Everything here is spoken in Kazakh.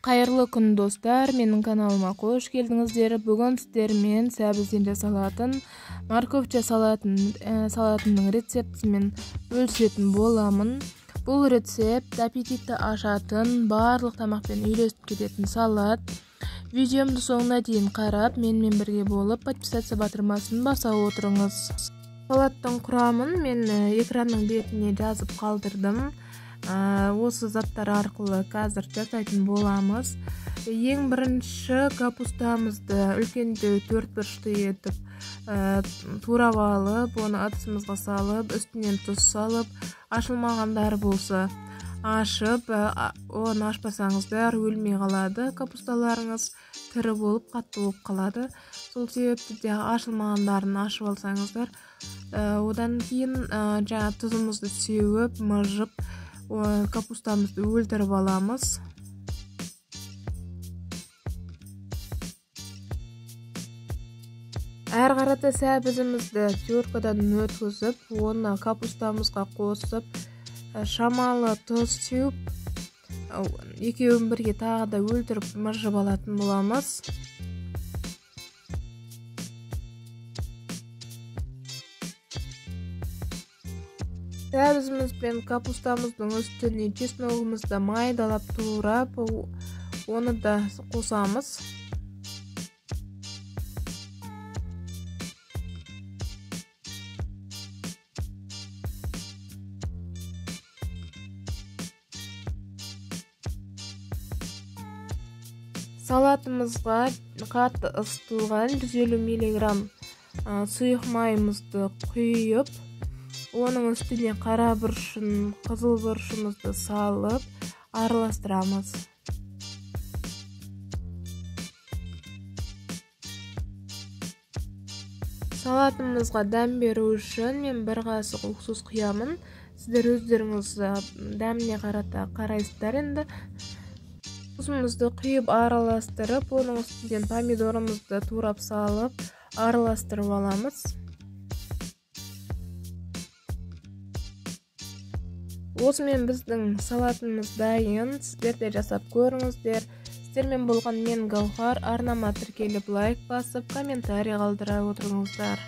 Қайырлы күн достар, менің каналыма қош келдіңіздер. Бүгін сіздермен сәбізден жасалатын морковча салатының рецептімен бөлісетін боламын. Бұл рецепт аппетитті ашатын, барлық тамақпен үйлесіп кететін салат. Видеомды соңына дейін қарап, менімен бірге болып, подписаться батырмасын баса отырыңыз. Салаттың құрамын мен экранның бетіне жазып қалдырдым. Осы заттар арқылы қазір жасайтын боламыз. Ең бірінші капустамызды үлкенді 4 бұрышты етіп турап алып, оны ыдысымызға салып, үстінен тұз салып, ашылмағандар болса ашып, оны ашпасаңыздар өлмей қалады. Капусталарыңыз тірі болып, қатты болып қалады. Сол себепті де ашылмағандарын ашып алсаңыздар, одан кейін жаңа тұзымызды сеуіп, мыжып, капустамызды өлтіріп аламыз. Әр қарата сәбізімізді теркадан өткізіп, оны капустамызға қосып, шамалы тұз сеуіп, екеуін бірге тағы да өлтіріп мыжып алатын боламыз. Сәбізіміз бен капустамыздың үстіне чесногымызды майдалап турап, оны да қосамыз. Салатымызға қатты ысытылған 150 мг сұйық майымызды құйып, оның үстіне қара бұрышын, қызыл бұрышымызды салып, араластырамыз. Салатымызға дәм беру үшін мен 1 қасық уксус құямын. Сіздер өздеріңіз дәміне қарата қарайсыздар енді. Уксусымызды құйып араластырып, оның үстінен помидорымызды турап салып, араластырып аламыз. Осымен біздің салатымыз дайын. Сіздер де жасап көріңіздер. Сіздермен болған мен Гаухар. Арнама тіркеліп лайк басып, комментарий қалдыра отырыңыздар.